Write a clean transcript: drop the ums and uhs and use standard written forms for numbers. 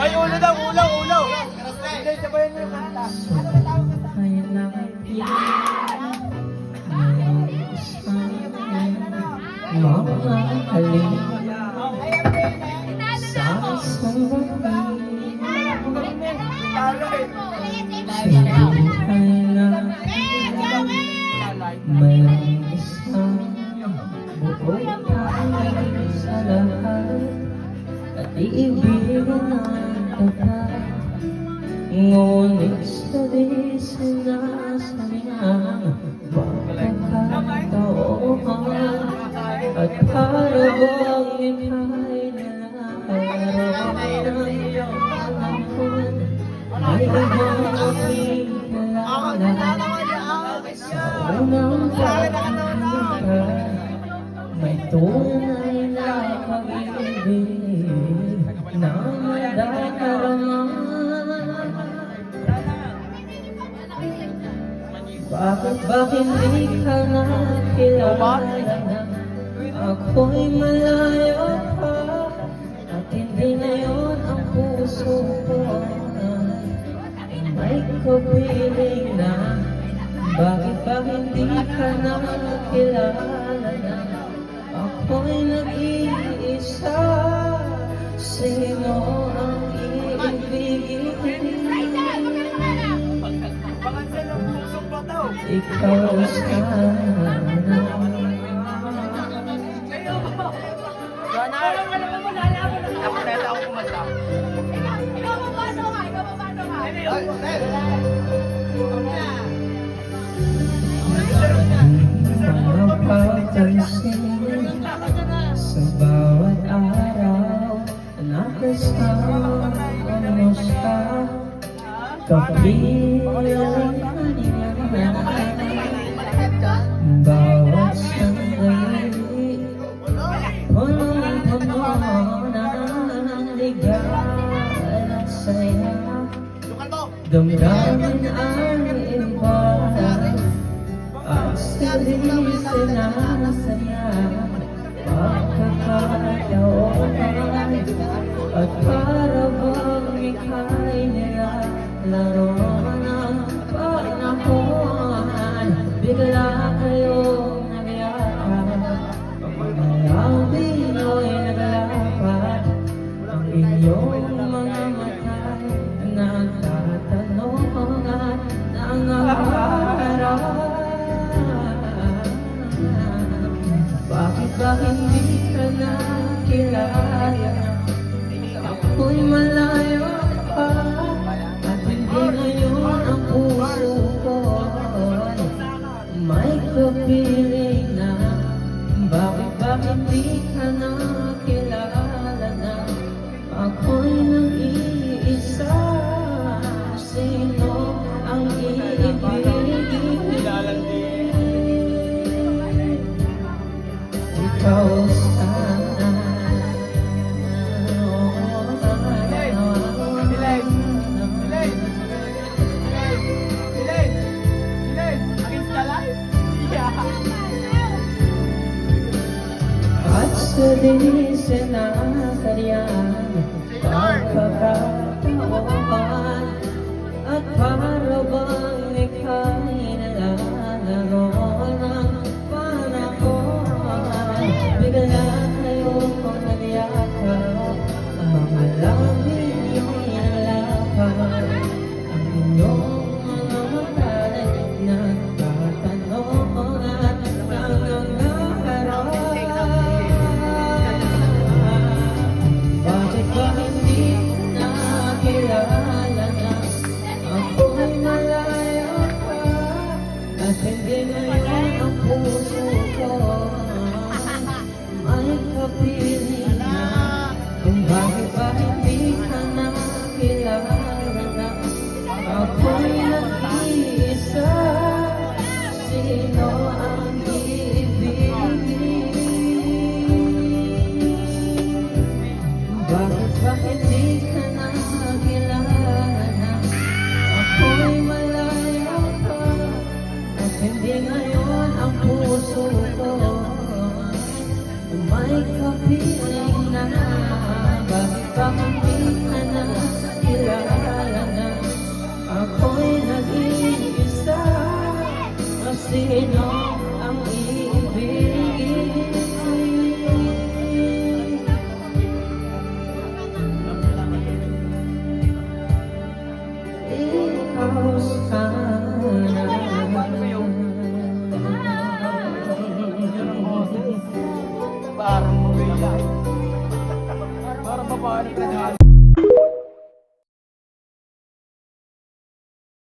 Ay, ulo daw, ulo. Hindi, sabayan mo yung kanta. Mamahalin sa isang Sinabuhay na mayroong isang buong tayo sa lahat at iibigin ang tapat. Ngunit sa di sinasayang pagkakataon at para bang ika'y nalarawan ng iyong panahon ay ibang kilala sa unang pagkakita may tunay na pag-ibig na madadarama. Bakit ba hindi ka nakilala na ako'y malayo pa at hindi na yun ang puso ko may kapiling na? Bakit ba hindi ka nakilala na ako'y nag-iisa? Sino ang iibigin? Ikaw sana. Mapapansin sa bawat araw nakasama mo siya kapilang niya bawat sandali punong-puno ng ligaya at saya damdamin ang iba at sarili sinasaya pagkakataon at para bang ika'y nilalaro ng panahon bigla kayong nagyakap ang bino'y naglapat ang inyong mga mata nagtatanong at nangangarap. Bakit ba hindi ka nakilala? Ako'y malayo pa at hindi ngayon ang puso ko may kapiling na. Bakit ba hindi ka nakilala na ako'y nag-iisa? Sino ang iibigin? Ikaw sana. At sa di sinasaryang pagkakataon at para bang ika'y nalalaro ng panahon bigla kayong nagyakap mga labi niyong nalapan ang inyong mga matay nagtatanong at nangangarap. Bakit ba hindi nakilala na ako'y malayo pa at hindi ngayon ang puso ko may kapiling na? Kung bakit ba hindi ka nakilala na ako'y nag-iisa? Sino ang iibigin? Bakit ba hindi ka nakilala na ako'y malayo pa at hindi ngayon ang puso ko may kapiling na? Bakit ba hindi ka nakilala Monica Dal.